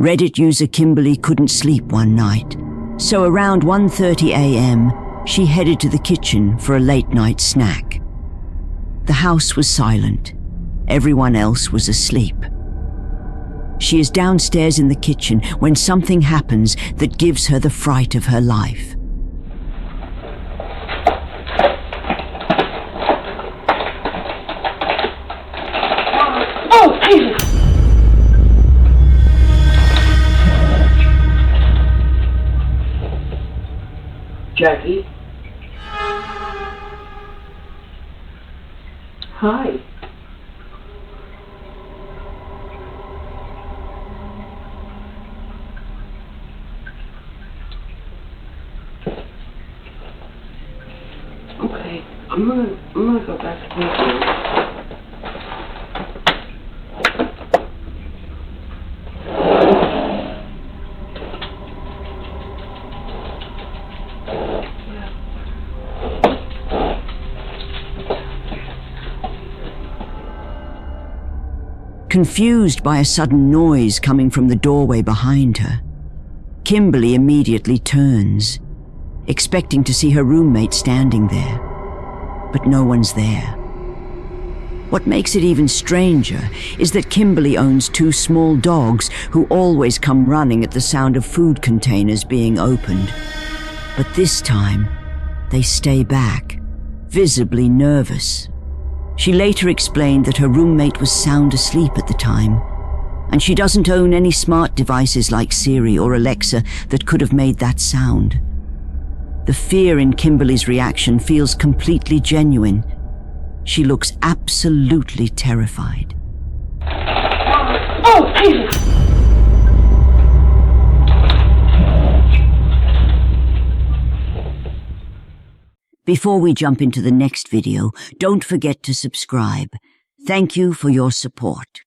Reddit user Kimberly couldn't sleep one night, so around 1:30 a.m., she headed to the kitchen for a late-night snack. The house was silent. Everyone else was asleep. She is downstairs in the kitchen when something happens that gives her the fright of her life. Oh, Jesus! Jackie? Hi. Okay, I'm gonna go back to sleep. Confused by a sudden noise coming from the doorway behind her, Kimberly immediately turns, expecting to see her roommate standing there, but no one's there. What makes it even stranger is that Kimberly owns 2 small dogs who always come running at the sound of food containers being opened. But this time, they stay back, visibly nervous. She later explained that her roommate was sound asleep at the time, and she doesn't own any smart devices like Siri or Alexa that could have made that sound. The fear in Kimberly's reaction feels completely genuine. She looks absolutely terrified. Oh, Jesus! Before we jump into the next video, don't forget to subscribe. Thank you for your support.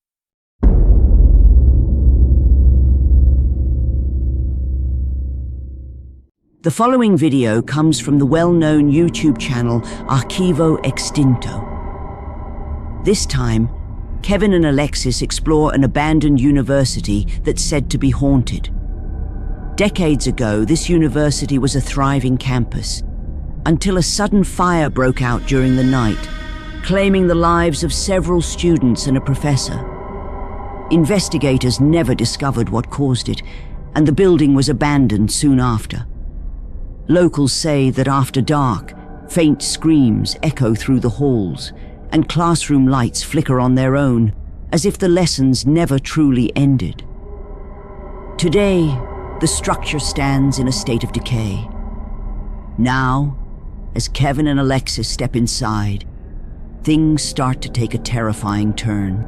The following video comes from the well-known YouTube channel Archivo Extinto. This time, Kevin and Alexis explore an abandoned university that's said to be haunted. Decades ago, this university was a thriving campus, until a sudden fire broke out during the night, claiming the lives of several students and a professor. Investigators never discovered what caused it, and the building was abandoned soon after. Locals say that after dark, faint screams echo through the halls, and classroom lights flicker on their own, as if the lessons never truly ended. Today, the structure stands in a state of decay. Now, as Kevin and Alexis step inside, things start to take a terrifying turn.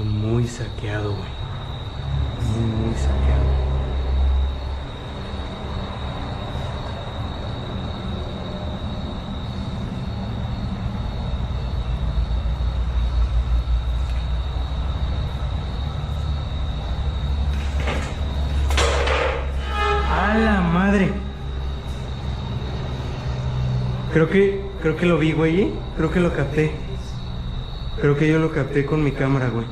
Muy saqueado, güey. Muy saqueado. ¡A la madre! Creo que lo vi, güey. Creo que lo capté. Creo que yo lo capté con mi cámara, güey.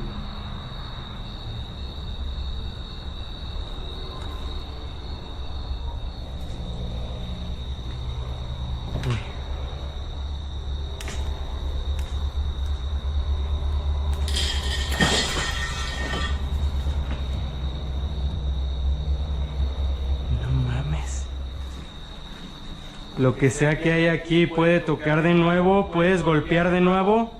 Lo que sea que hay aquí puede tocar de nuevo, puedes golpear de nuevo.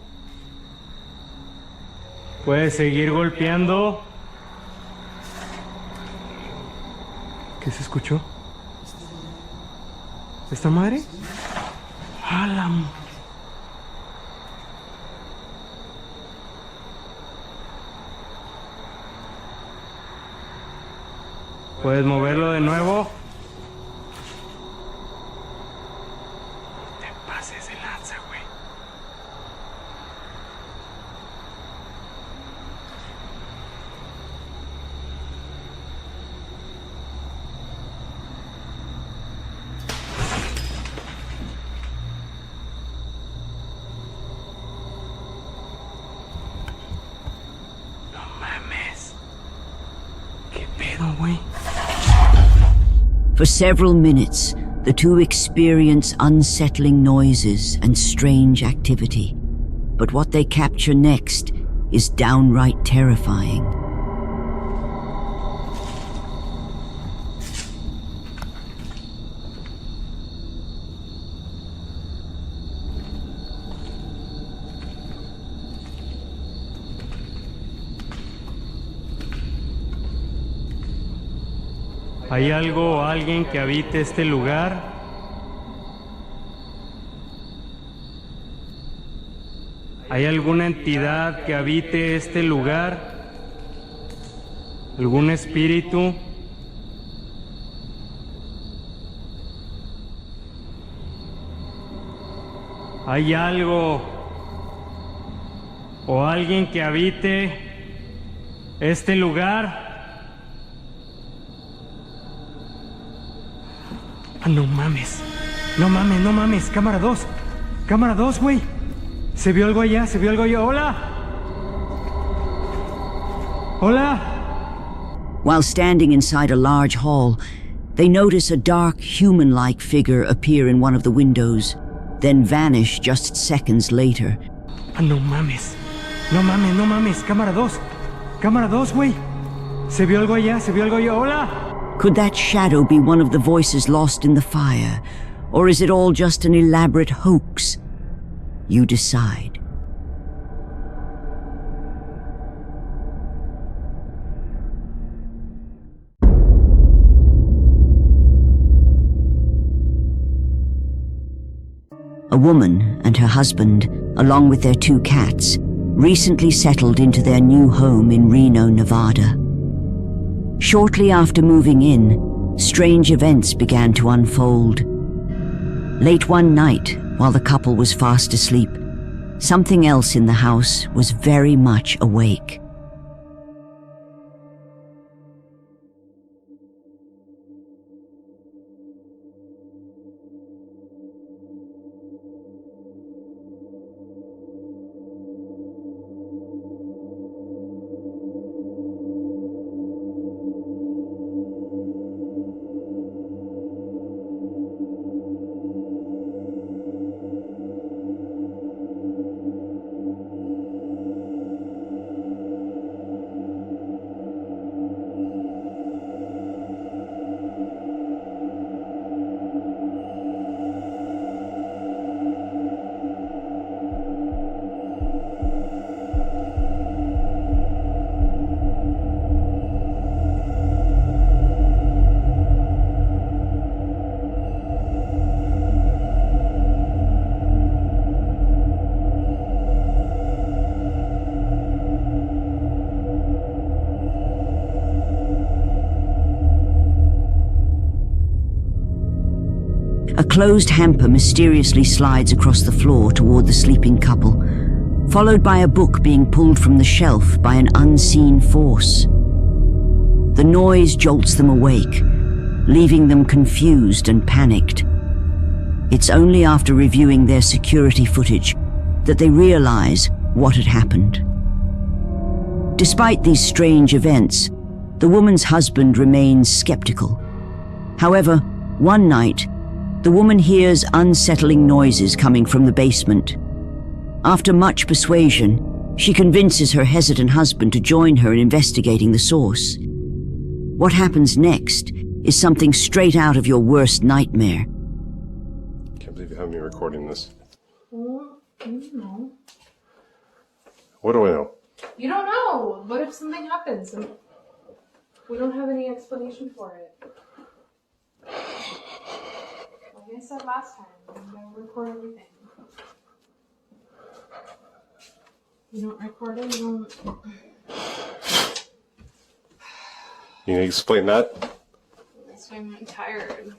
Puedes seguir golpeando. ¿Qué se escuchó? ¿Esta madre? ¡Hala! Puedes moverlo de nuevo. Te pases de lanza, güey. pedo, güey? For several minutes, the two experience unsettling noises and strange activity. But what they capture next is downright terrifying. ¿Hay algo o alguien que habite este lugar? ¿Hay alguna entidad que habite este lugar? ¿Algún espíritu? ¿Hay algo o alguien que habite este lugar? Ah, no mames. No mames, no mames. Cámara 2. Cámara 2, güey. Se vio algo allá, se vio algo allá. ¡Hola! ¡Hola! While standing inside a large hall, they notice a dark, human-like figure appear in one of the windows, then vanish just seconds later. Ah, no mames. No mames, no mames. Cámara 2. Cámara 2, güey. Se vio algo allá, se vio algo allá. ¡Hola! Could that shadow be one of the voices lost in the fire? Or is it all just an elaborate hoax? You decide. A woman and her husband, along with their 2 cats, recently settled into their new home in Reno, Nevada. Shortly after moving in, strange events began to unfold. Late one night, while the couple was fast asleep, something else in the house was very much awake. A closed hamper mysteriously slides across the floor toward the sleeping couple, followed by a book being pulled from the shelf by an unseen force. The noise jolts them awake, leaving them confused and panicked. It's only after reviewing their security footage that they realize what had happened. Despite these strange events, the woman's husband remains skeptical. However, one night, the woman hears unsettling noises coming from the basement. After much persuasion, she convinces her hesitant husband to join her in investigating the source. What happens next is something straight out of your worst nightmare. Can't believe you have me recording this. Well, you know. What do I know? You don't know. What if something happens and we don't have any explanation for it? Like I said last time, I'm gonna record everything. You don't record it, you don't. You need to explain that? That's why I'm tired.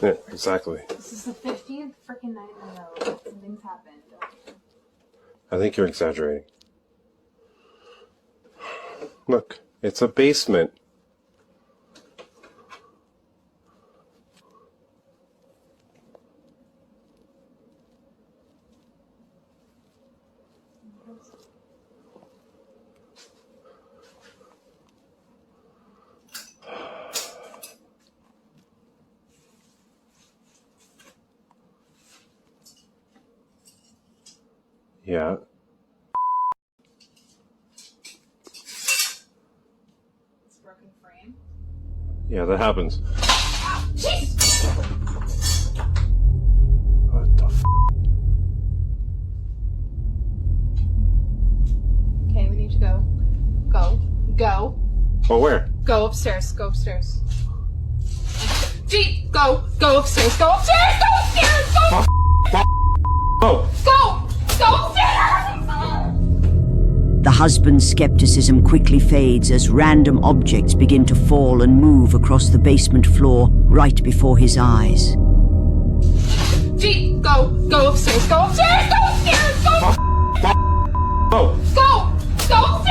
Yeah, exactly. This is the 15th freaking night in a row that something's happened. I think you're exaggerating. Look, it's a basement. Yeah. It's a broken frame. Yeah, that happens. Jeez! What the f? Okay, we need to go. Go. Oh, where? Go upstairs. Go upstairs. Gee, go upstairs. Go upstairs. Go upstairs. Go. Oh! Go upstairs. The husband's skepticism quickly fades as random objects begin to fall and move across the basement floor right before his eyes. Gee, go upstairs. Go upstairs. Go upstairs. Go. Oh! Go upstairs.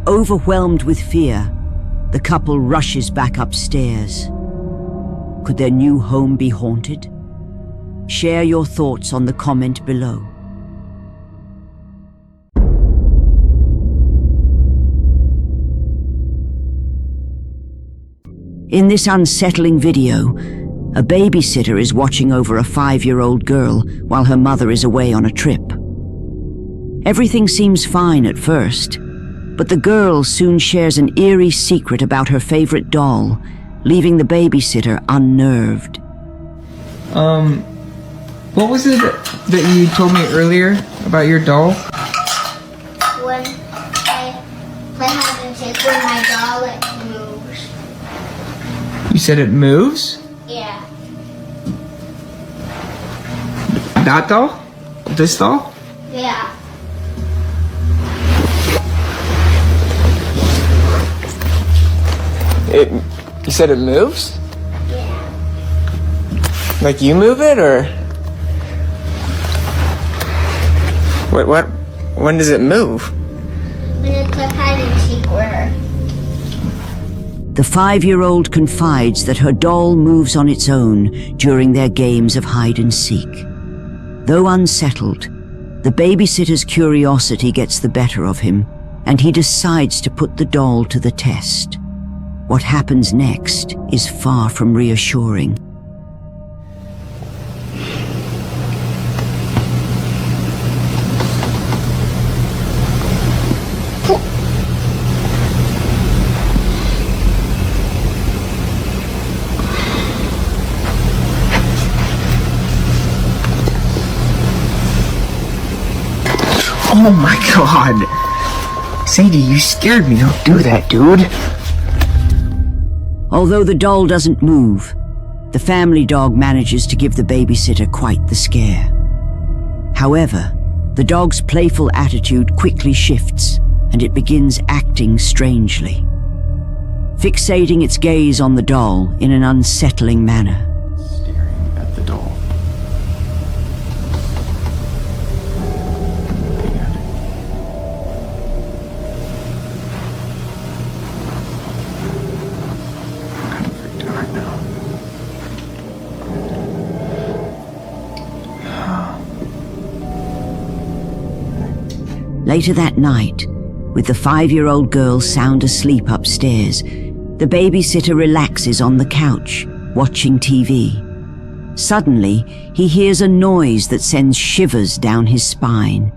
Overwhelmed with fear, the couple rushes back upstairs. Could their new home be haunted? Share your thoughts on the comment below. In this unsettling video, a babysitter is watching over a 5-year-old girl while her mother is away on a trip. Everything seems fine at first, but the girl soon shares an eerie secret about her favorite doll, leaving the babysitter unnerved. What was it that you told me earlier about your doll? When I play hide and seek with my doll, it moves. You said it moves? Yeah. That doll? This doll? Yeah. You said it moves? Yeah. Like you move it, or? What? When does it move? When you play hide and seek with her. The 5-year-old confides that her doll moves on its own during their games of hide and seek. Though unsettled, the babysitter's curiosity gets the better of him, and he decides to put the doll to the test. What happens next is far from reassuring. Oh my god! Sadie, you scared me. Don't do that, dude. Although the doll doesn't move, the family dog manages to give the babysitter quite the scare. However, the dog's playful attitude quickly shifts, and it begins acting strangely, fixating its gaze on the doll in an unsettling manner. Staring at the doll. Looking at it. I'm freaked out right now. Later that night, with the 5-year-old girl sound asleep upstairs, the babysitter relaxes on the couch, watching TV. Suddenly, he hears a noise that sends shivers down his spine.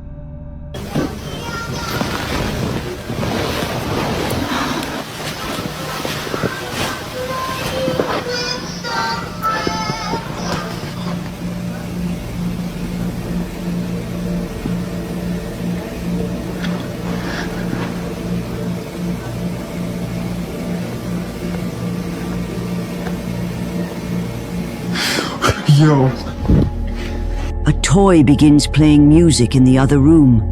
Yo. A toy begins playing music in the other room,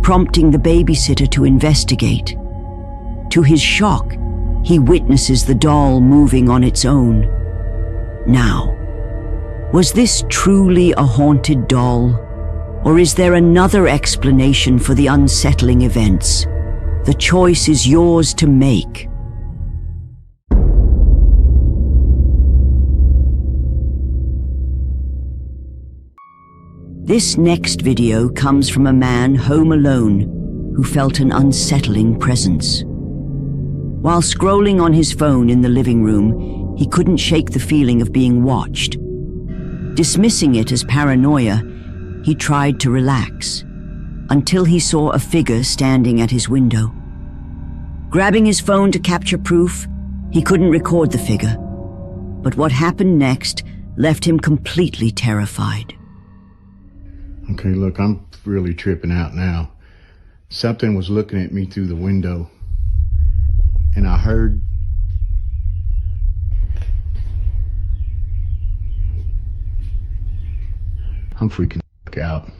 prompting the babysitter to investigate. To his shock, he witnesses the doll moving on its own. Now, was this truly a haunted doll? Or is there another explanation for the unsettling events? The choice is yours to make. This next video comes from a man home alone who felt an unsettling presence. While scrolling on his phone in the living room, he couldn't shake the feeling of being watched. Dismissing it as paranoia, he tried to relax, until he saw a figure standing at his window. Grabbing his phone to capture proof, he couldn't record the figure. But what happened next left him completely terrified. Okay, look, I'm really tripping out now. Something was looking at me through the window, and I heard... I'm freaking out.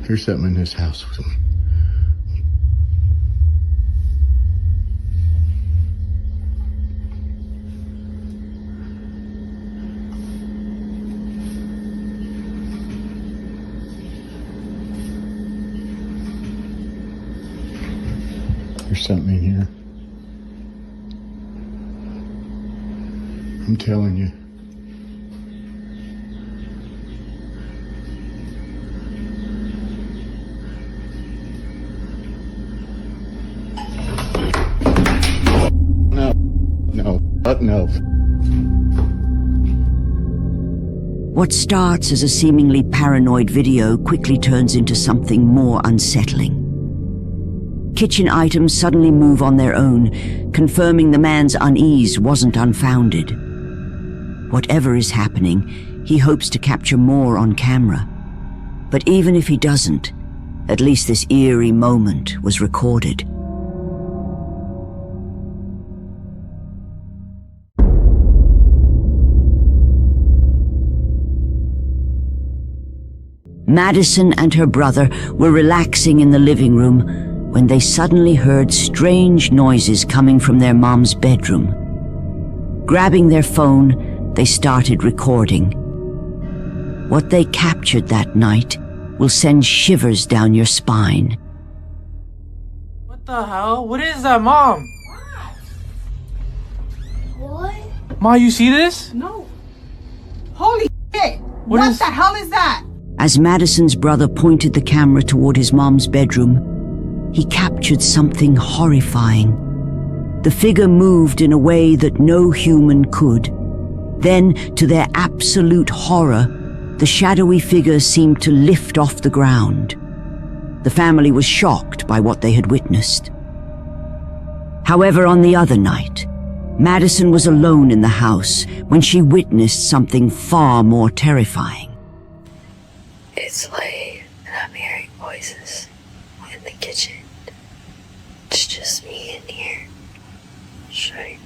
There's something in this house with me. There's something in here. I'm telling you. No. What starts as a seemingly paranoid video quickly turns into something more unsettling. Kitchen items suddenly move on their own, confirming the man's unease wasn't unfounded. Whatever is happening, he hopes to capture more on camera. But even if he doesn't, at least this eerie moment was recorded. Madison and her brother were relaxing in the living room when they suddenly heard strange noises coming from their mom's bedroom. Grabbing their phone, they started recording. What they captured that night will send shivers down your spine. What the hell? What is that, Mom? What? Ma, you see this? No. Holy shit! What What is- the hell is that? As Madison's brother pointed the camera toward his mom's bedroom, he captured something horrifying. The figure moved in a way that no human could. Then, to their absolute horror, the shadowy figure seemed to lift off the ground. The family was shocked by what they had witnessed. However, on the other night, Madison was alone in the house when she witnessed something far more terrifying. It's late and I'm hearing voices in the kitchen. It's just me in here. Shite.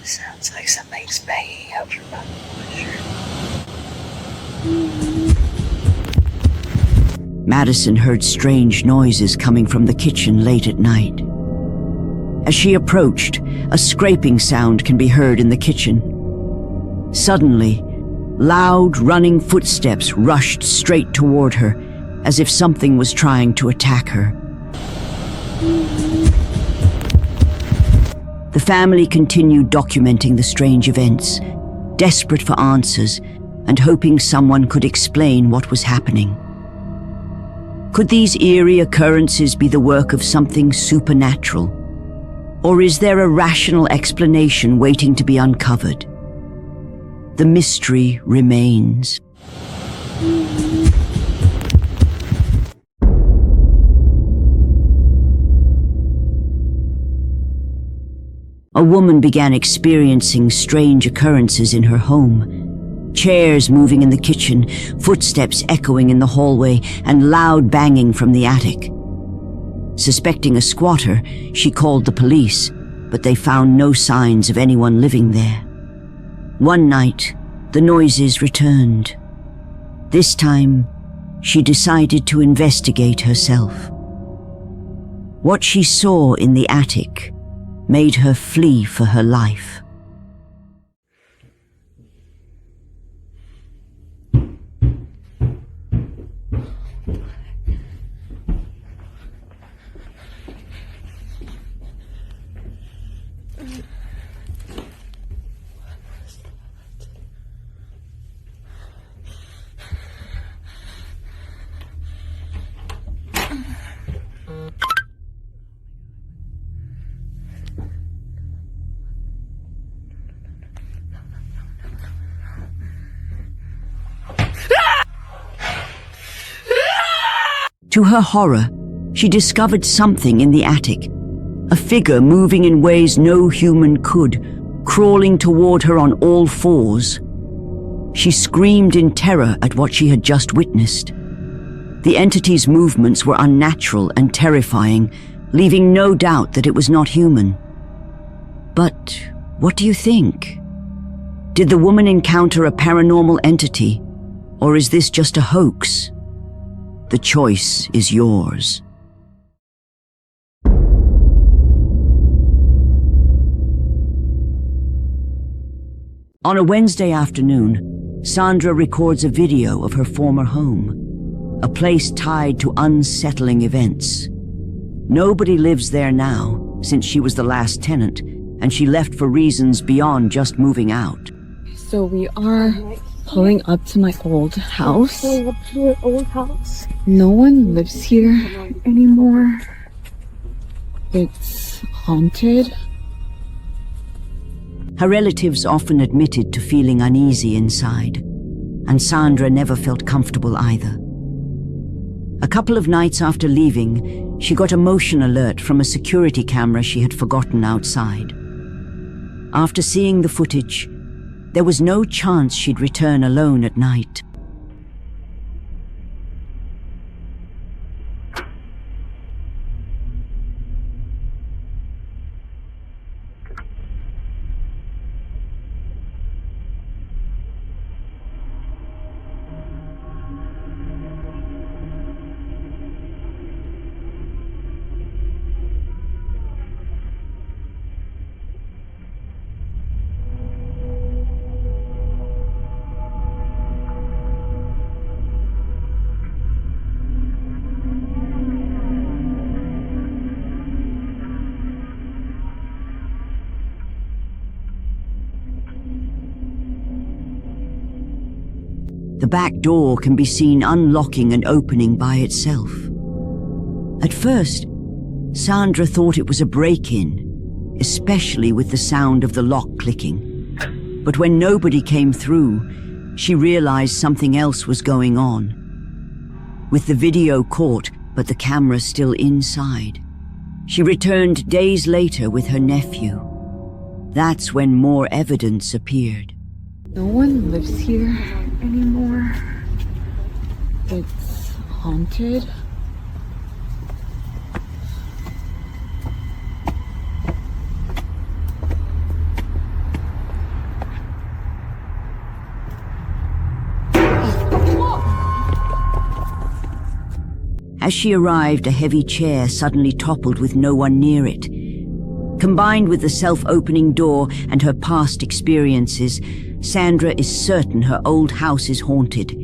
Sounds like something's banging over my shirt. Madison heard strange noises coming from the kitchen late at night. As she approached, a scraping sound can be heard in the kitchen. Suddenly, loud, running footsteps rushed straight toward her, as if something was trying to attack her. The family continued documenting the strange events, desperate for answers and hoping someone could explain what was happening. Could these eerie occurrences be the work of something supernatural? Or is there a rational explanation waiting to be uncovered? The mystery remains. A woman began experiencing strange occurrences in her home. Chairs moving in the kitchen, footsteps echoing in the hallway, and loud banging from the attic. Suspecting a squatter, she called the police, but they found no signs of anyone living there. One night, the noises returned. This time, she decided to investigate herself. What she saw in the attic made her flee for her life. To her horror, she discovered something in the attic, a figure moving in ways no human could, crawling toward her on all fours. She screamed in terror at what she had just witnessed. The entity's movements were unnatural and terrifying, leaving no doubt that it was not human. But what do you think? Did the woman encounter a paranormal entity, or is this just a hoax? The choice is yours. On a Wednesday afternoon, Sandra records a video of her former home, a place tied to unsettling events. Nobody lives there now, since she was the last tenant, and she left for reasons beyond just moving out. So we are pulling up to my old house. Pulling up to your old house. No one lives here anymore. It's haunted. Her relatives often admitted to feeling uneasy inside, and Sandra never felt comfortable either. A couple of nights after leaving, she got a motion alert from a security camera she had forgotten outside. After seeing the footage, there was no chance she'd return alone at night. The back door can be seen unlocking and opening by itself. At first, Sandra thought it was a break-in, especially with the sound of the lock clicking. But when nobody came through, she realized something else was going on. With the video caught, but the camera still inside, she returned days later with her nephew. That's when more evidence appeared. No one lives here anymore. It's haunted. As she arrived, a heavy chair suddenly toppled with no one near it. Combined with the self-opening door and her past experiences, Sandra is certain her old house is haunted.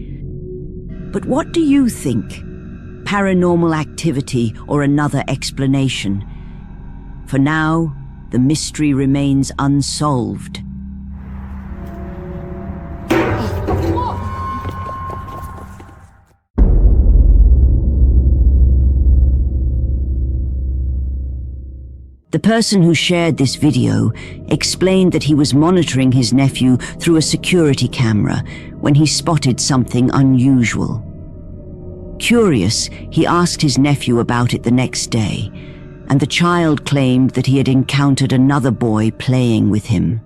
But what do you think? Paranormal activity or another explanation? For now, the mystery remains unsolved. The person who shared this video explained that he was monitoring his nephew through a security camera when he spotted something unusual. Curious, he asked his nephew about it the next day, and the child claimed that he had encountered another boy playing with him.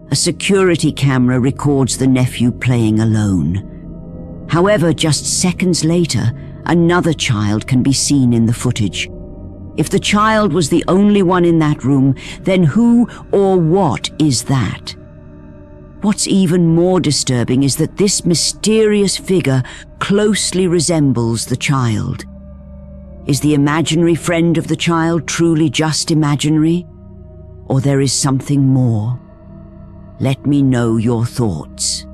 A security camera records the nephew playing alone. However, just seconds later, another child can be seen in the footage. If the child was the only one in that room, then who or what is that? What's even more disturbing is that this mysterious figure closely resembles the child. Is the imaginary friend of the child truly just imaginary? Or there is something more? Let me know your thoughts.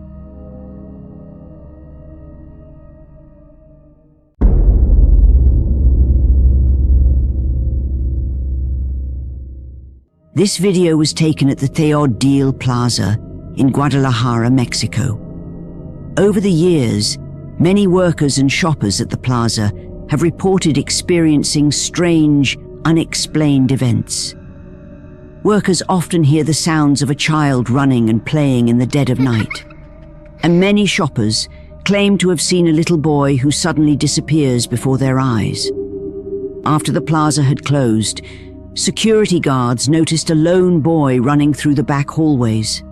This video was taken at the Théodile Plaza in Guadalajara, Mexico. Over the years, many workers and shoppers at the plaza have reported experiencing strange, unexplained events. Workers often hear the sounds of a child running and playing in the dead of night. And many shoppers claim to have seen a little boy who suddenly disappears before their eyes. After the plaza had closed, security guards noticed a lone boy running through the back hallways.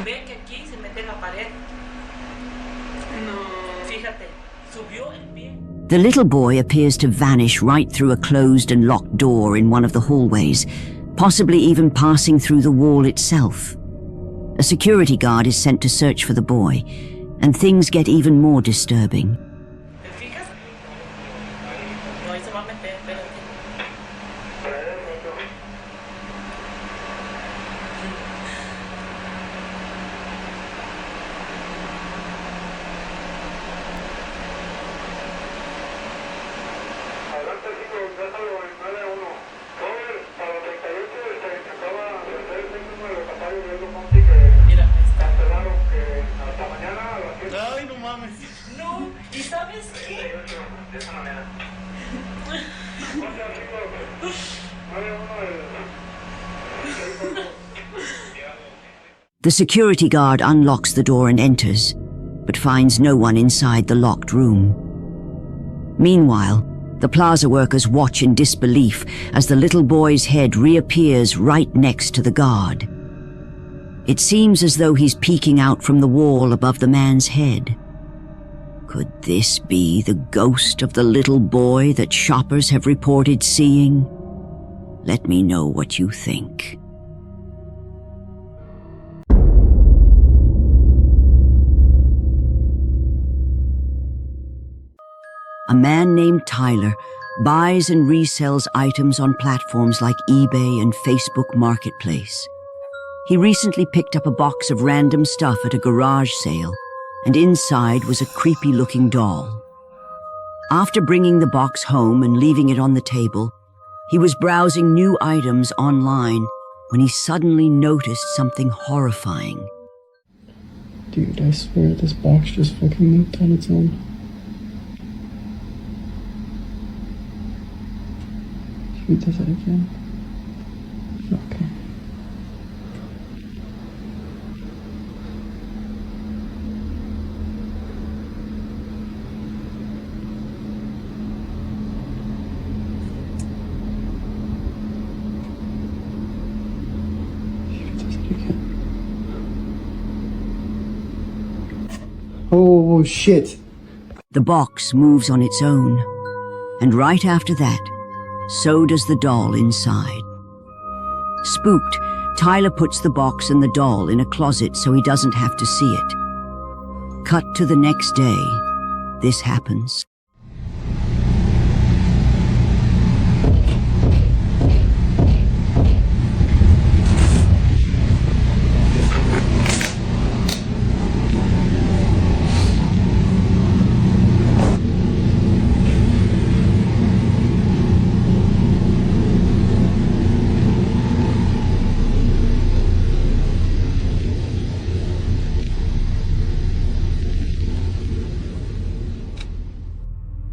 Ve que aquí se mete en la pared. No. Fíjate, subió el pie. The little boy appears to vanish right through a closed and locked door in one of the hallways, possibly even passing through the wall itself. A security guard is sent to search for the boy, and things get even more disturbing. ¿Te fijas? No, ahí se va a meter, espérate. Mira, ahí está. Ay, no mames. No, ¿y sabes qué? De esa manera. The security guard unlocks the door and enters, but finds no one inside the locked room. Meanwhile, the plaza workers watch in disbelief as the little boy's head reappears right next to the guard. It seems as though he's peeking out from the wall above the man's head. Could this be the ghost of the little boy that shoppers have reported seeing? Let me know what you think. A man named Tyler buys and resells items on platforms like eBay and Facebook Marketplace. He recently picked up a box of random stuff at a garage sale, and inside was a creepy-looking doll. After bringing the box home and leaving it on the table, he was browsing new items online when he suddenly noticed something horrifying. Dude, I swear this box just fucking moved on its own. Should we do that again? Okay. Oh, shit. The box moves on its own, and right after that, so does the doll inside. Spooked, Tyler puts the box and the doll in a closet so he doesn't have to see it. Cut to the next day, this happens.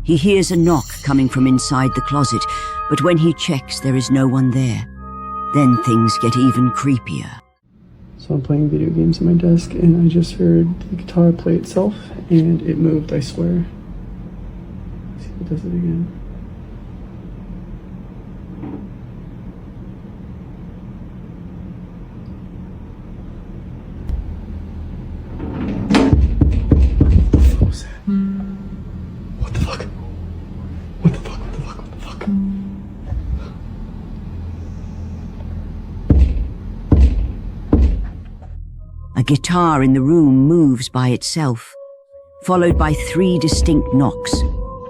He hears a knock coming from inside the closet, but when he checks, there is no one there. Then things get even creepier. So I'm playing video games at my desk, and I just heard the guitar play itself, and it moved, I swear. Let's see if it does it again. What was that? What the fuck? What the fuck? What the fuck? What the fuck? A guitar in the room moves by itself, followed by 3 distinct knocks,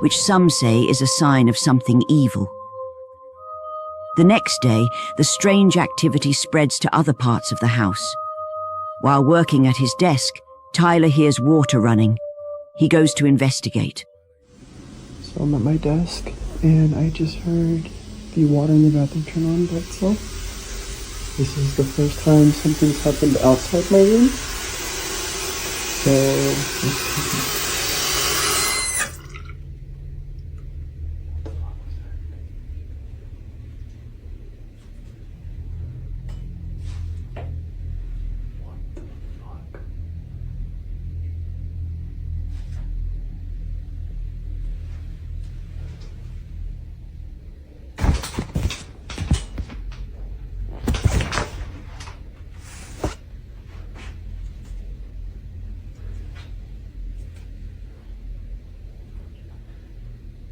which some say is a sign of something evil. The next day, the strange activity spreads to other parts of the house. While working at his desk, Tyler hears water running. He goes to investigate. So I'm at my desk and I just heard the water in the bathroom turn on by itself. This is the first time something's happened outside my room. So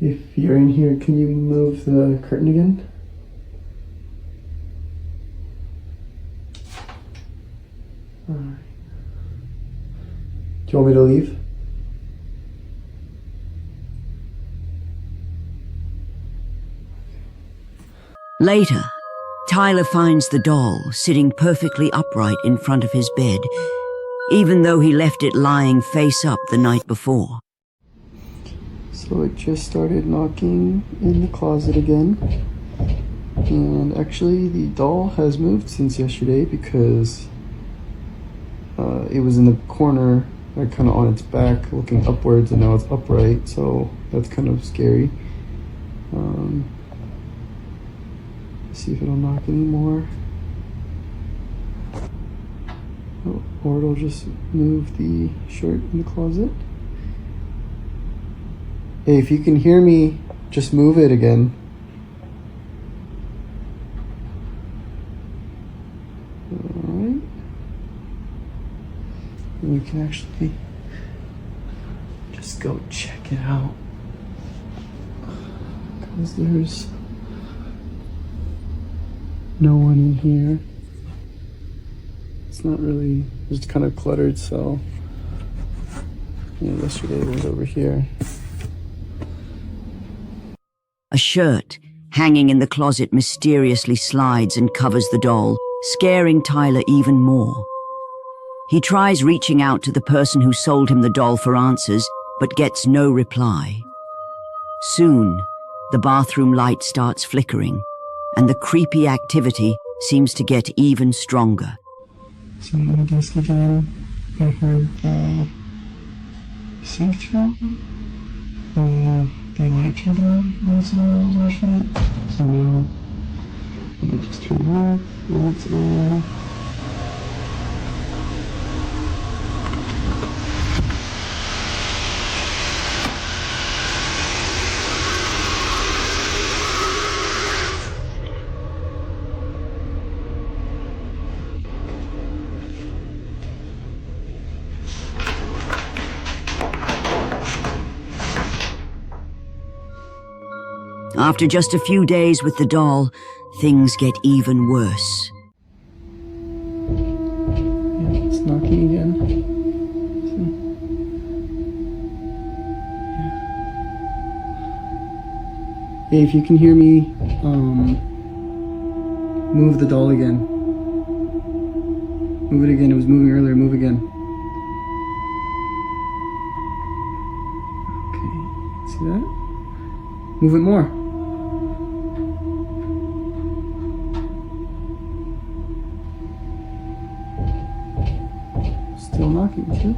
if you're in here, can you move the curtain again? Alright. Do you want me to leave? Later, Tyler finds the doll sitting perfectly upright in front of his bed, even though he left it lying face up the night before. So it just started knocking in the closet again. And actually the doll has moved since yesterday because it was in the corner, like kind of on its back looking upwards, and now it's upright, so that's kind of scary. See if it'll knock anymore. Oh, or it'll just move the shirt in the closet. Hey, if you can hear me, just move it again. Alright. And we can actually just go check it out. Because there's no one in here. It's not really, it's kind of cluttered, so yeah, yesterday it was over here. A shirt hanging in the closet mysteriously slides and covers the doll, scaring Tyler even more. He tries reaching out to the person who sold him the doll for answers, but gets no reply. Soon, the bathroom light starts flickering, and the creepy activity seems to get even stronger. So I'm gonna just look at it. I heard the sink trap. The light turned on. That's what I was watching. So now I'm gonna just turn it off. That's all. After just a few days with the doll, things get even worse. Yeah, it's knocking again. Yeah. Hey, if you can hear me, move the doll again. Move it again. It was moving earlier. Move again. Okay, see that? Move it more. Still knocking, too.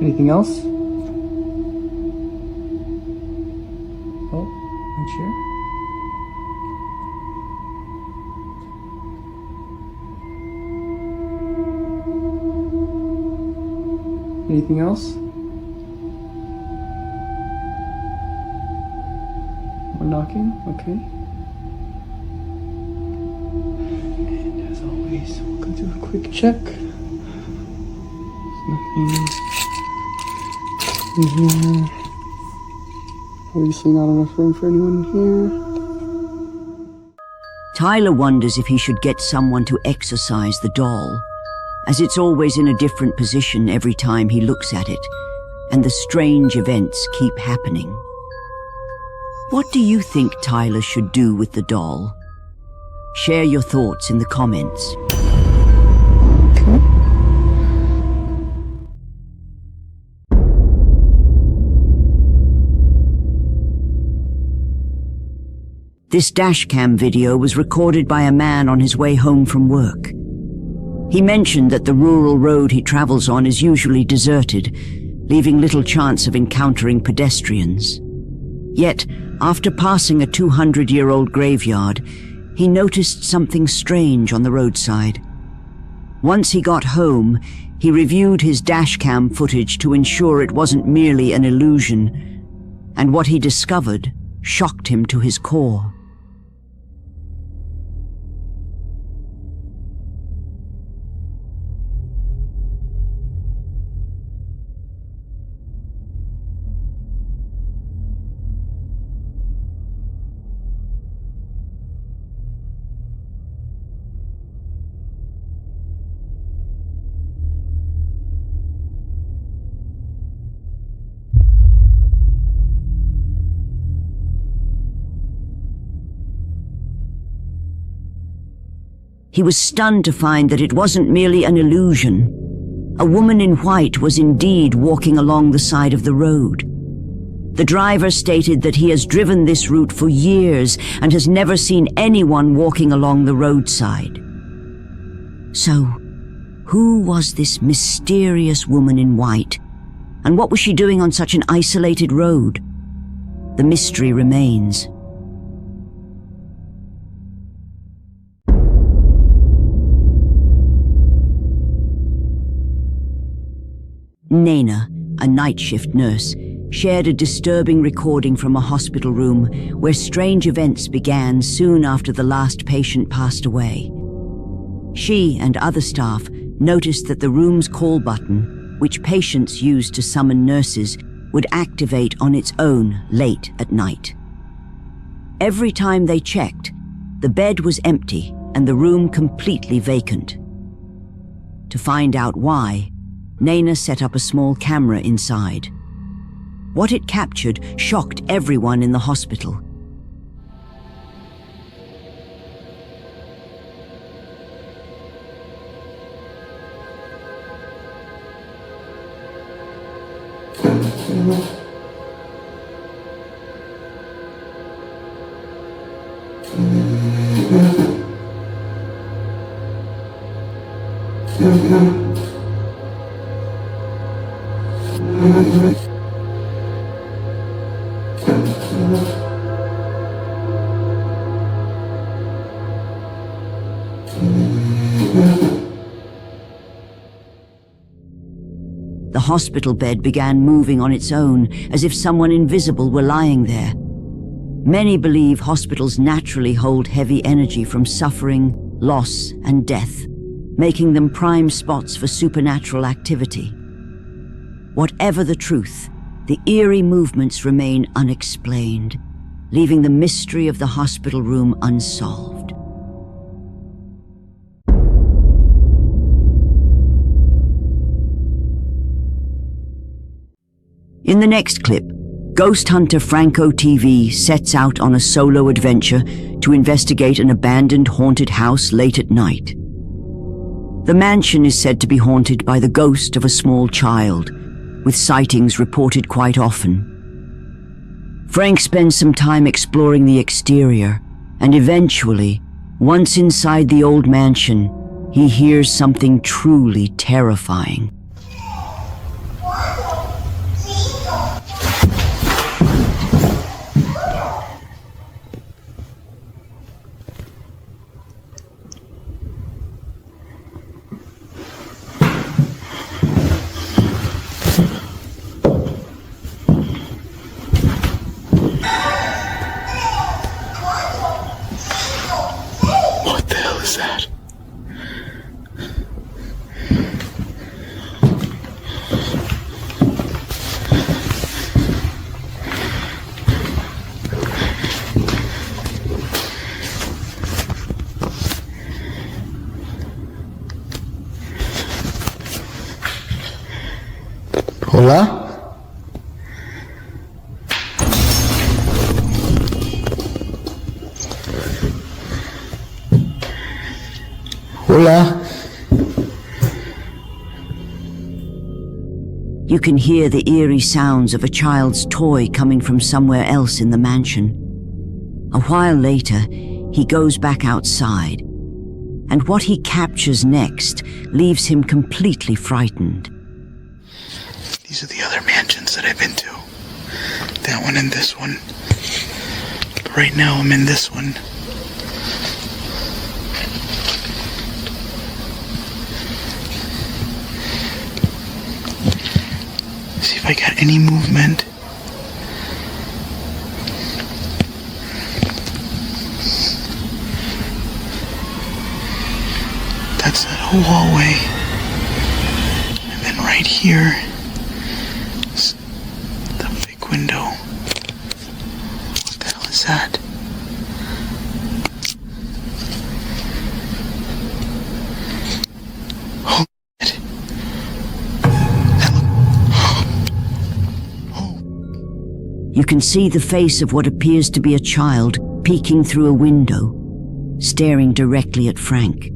Anything else? Oh, my chair. Anything else? More knocking, okay. And as always, we'll go do a quick check. There's nothing in here. Obviously not enough room for anyone here. Tyler wonders if he should get someone to exorcise the doll, as it's always in a different position every time he looks at it, and the strange events keep happening. What do you think Tyler should do with the doll? Share your thoughts in the comments. This dashcam video was recorded by a man on his way home from work. He mentioned that the rural road he travels on is usually deserted, leaving little chance of encountering pedestrians. Yet, after passing a 200-year-old graveyard, he noticed something strange on the roadside. Once he got home, he reviewed his dashcam footage to ensure it wasn't merely an illusion, and what he discovered shocked him to his core. He was stunned to find that it wasn't merely an illusion. A woman in white was indeed walking along the side of the road. The driver stated that he has driven this route for years and has never seen anyone walking along the roadside. So, who was this mysterious woman in white, and what was she doing on such an isolated road? The mystery remains. Nana, a night shift nurse, shared a disturbing recording from a hospital room where strange events began soon after the last patient passed away. She and other staff noticed that the room's call button, which patients used to summon nurses, would activate on its own late at night. Every time they checked, the bed was empty and the room completely vacant. To find out why, Nana set up a small camera inside. What it captured shocked everyone in the hospital. The hospital bed began moving on its own, as if someone invisible were lying there. Many believe hospitals naturally hold heavy energy from suffering, loss, and death, making them prime spots for supernatural activity. Whatever the truth, the eerie movements remain unexplained, leaving the mystery of the hospital room unsolved. In the next clip, ghost hunter Franco TV sets out on a solo adventure to investigate an abandoned haunted house late at night. The mansion is said to be haunted by the ghost of a small child, with sightings reported quite often. Frank spends some time exploring the exterior, and eventually, once inside the old mansion, he hears something truly terrifying. What the hell is that? Hola? Hola? You can hear the eerie sounds of a child's toy coming from somewhere else in the mansion. A while later, he goes back outside, and what he captures next leaves him completely frightened. These are the other mansions that I've been to. That one and this one. But right now I'm in this one. See if I got any movement. That's that whole hallway. And then right here is the big window. What the hell is that? Oh, shit. You can see the face of what appears to be a child peeking through a window, staring directly at Frank.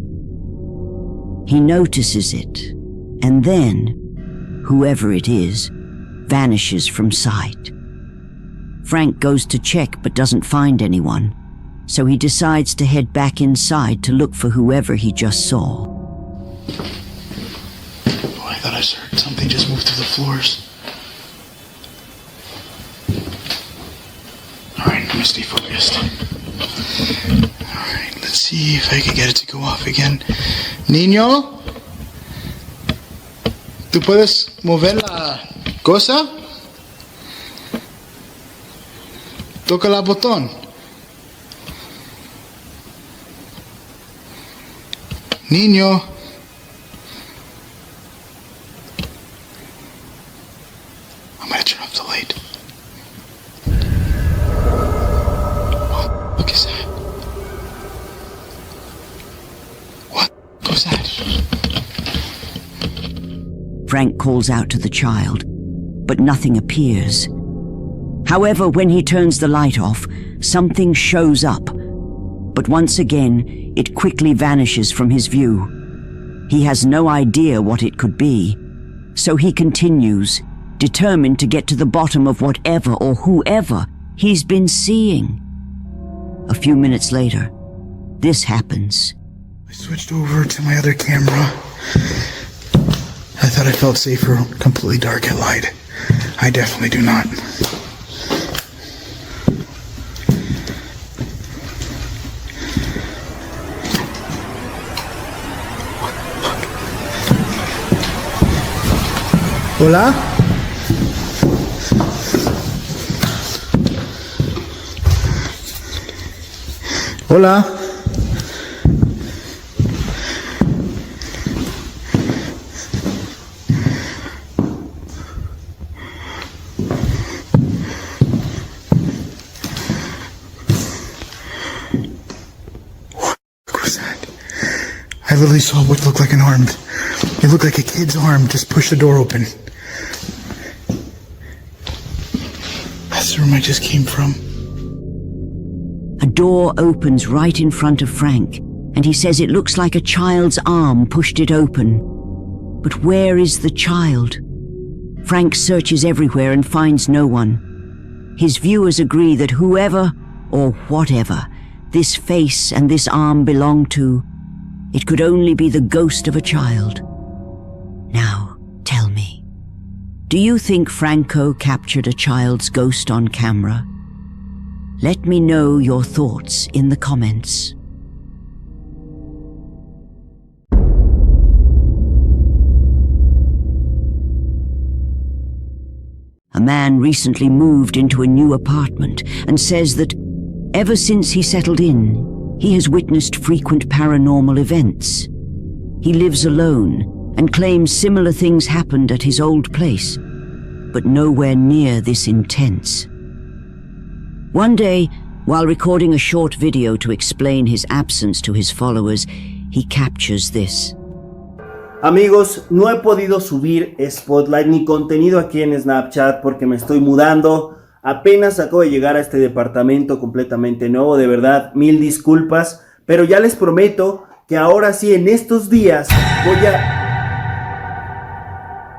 He notices it, and then, whoever it is, vanishes from sight. Frank goes to check but doesn't find anyone, so he decides to head back inside to look for whoever he just saw. Oh, I thought I heard something just move through the floors. Alright, I'm gonna stay focused. Alright, let's see if I can get it to go off again. Niño, ¿tú puedes mover la cosa? Toca el botón. Niño. I'm gonna turn off the light. What is that? What was that? Frank calls out to the child, but nothing appears. However, when he turns the light off, something shows up, but once again, it quickly vanishes from his view. He has no idea what it could be, so he continues, determined to get to the bottom of whatever or whoever he's been seeing. A few minutes later, this happens. I switched over to my other camera. I thought I felt safer, completely dark at light. I definitely do not. Hola? Hola? What was that? I literally saw what looked like an arm. It looked like a kid's arm just pushed the door open. That's the room I just came from. A door opens right in front of Frank, and he says it looks like a child's arm pushed it open. But where is the child? Frank searches everywhere and finds no one. His viewers agree that whoever, or whatever, this face and this arm belong to, it could only be the ghost of a child. Now, tell me, do you think Franco captured a child's ghost on camera? Let me know your thoughts in the comments. A man recently moved into a new apartment and says that ever since he settled in, he has witnessed frequent paranormal events. He lives alone and claims similar things happened at his old place, but nowhere near this intense. One day, while recording a short video to explain his absence to his followers, he captures this. Amigos, no he podido subir Spotlight ni contenido aquí en Snapchat porque me estoy mudando. Apenas acabo de llegar a este departamento completamente nuevo, de verdad, mil disculpas. Pero ya les prometo que ahora sí, en estos días,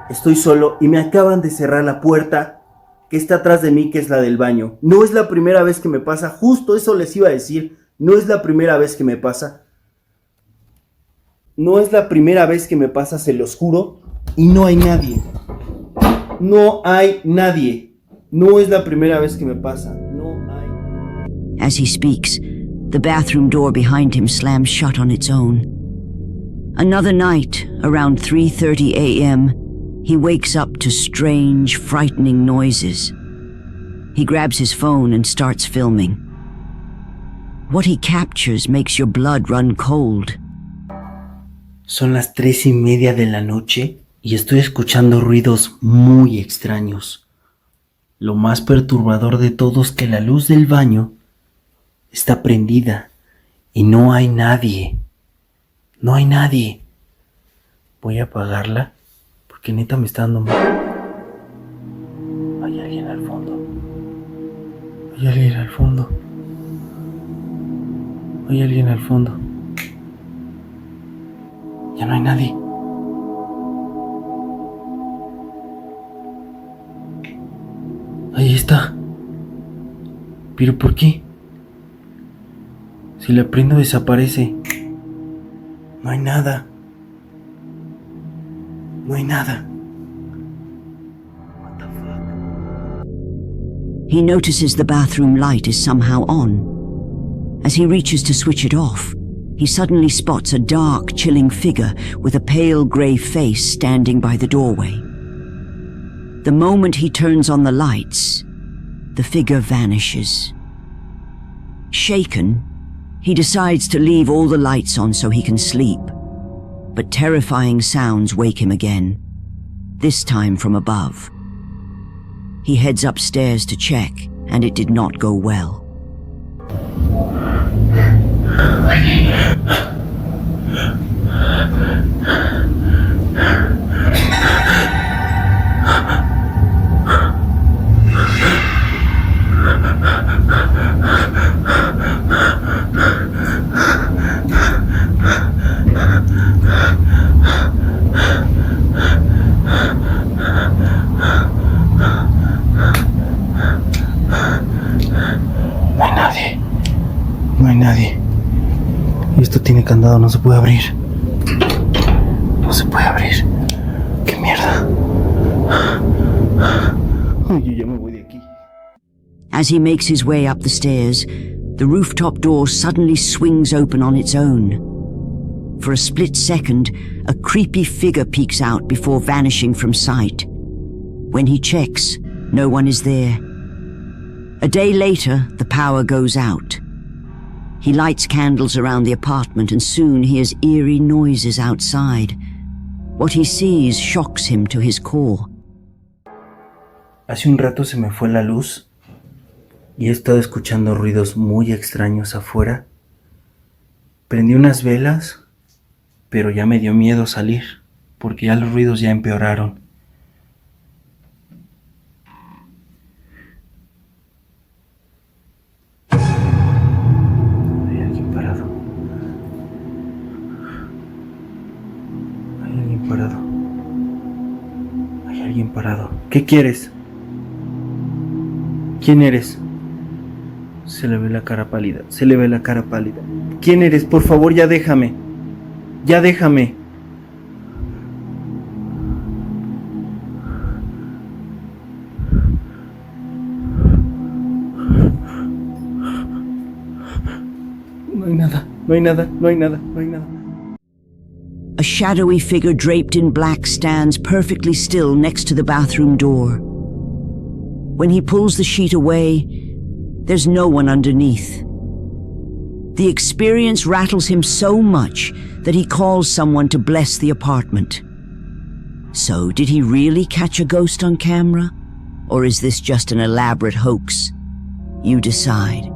Estoy solo y me acaban de cerrar la puerta que está atrás de mí, que es la del baño. No es la primera vez que me pasa, justo eso les iba a decir, no es la primera vez que me pasa. No es la primera vez que me pasa, se los juro, y no hay nadie. No hay nadie. No es la primera vez que me pasa. No hay. As he speaks, the bathroom door behind him slams shut on its own. Another night, around 3:30 a.m., he wakes up to strange, frightening noises. He grabs his phone and starts filming. What he captures makes your blood run cold. Son las 3:30 de la noche y estoy escuchando ruidos muy extraños. Lo más perturbador de todo es que la luz del baño está prendida y no hay nadie. No hay nadie. Voy a apagarla porque neta me está dando miedo. Hay alguien al fondo. Hay alguien al fondo. Hay alguien al fondo. Ya no hay nadie. Ahí está. ¿Pero por qué? Si la prendo desaparece. No hay nada. No hay nada. What the fuck? He notices the bathroom light is somehow on. As he reaches to switch it off, he suddenly spots a dark, chilling figure with a pale grey face standing by the doorway. The moment he turns on the lights, the figure vanishes. Shaken, he decides to leave all the lights on so he can sleep. But terrifying sounds wake him again, this time from above. He heads upstairs to check, and it did not go well. No hay nadie. No hay nadie. Y esto tiene candado, no se puede abrir. No se puede abrir. ¡Qué mierda! Ay, yo ya me voy de aquí. As he makes his way up the stairs, the rooftop door suddenly swings open on its own. For a split second, a creepy figure peeks out before vanishing from sight. When he checks, no one is there. A day later, the power goes out. He lights candles around the apartment and soon hears eerie noises outside. What he sees shocks him to his core. Hace un rato se me fue la luz y he estado escuchando ruidos muy extraños afuera. Prendí unas velas, pero ya me dio miedo salir porque ya los ruidos ya empeoraron. Hay alguien parado. ¿Qué quieres? ¿Quién eres? Se le ve la cara pálida. Se le ve la cara pálida. ¿Quién eres? Por favor, ya déjame. Ya déjame. No hay nada. No hay nada. No hay nada. No hay nada. A shadowy figure draped in black stands perfectly still next to the bathroom door. When he pulls the sheet away, there's no one underneath. The experience rattles him so much that he calls someone to bless the apartment. So, did he really catch a ghost on camera? Or is this just an elaborate hoax? You decide.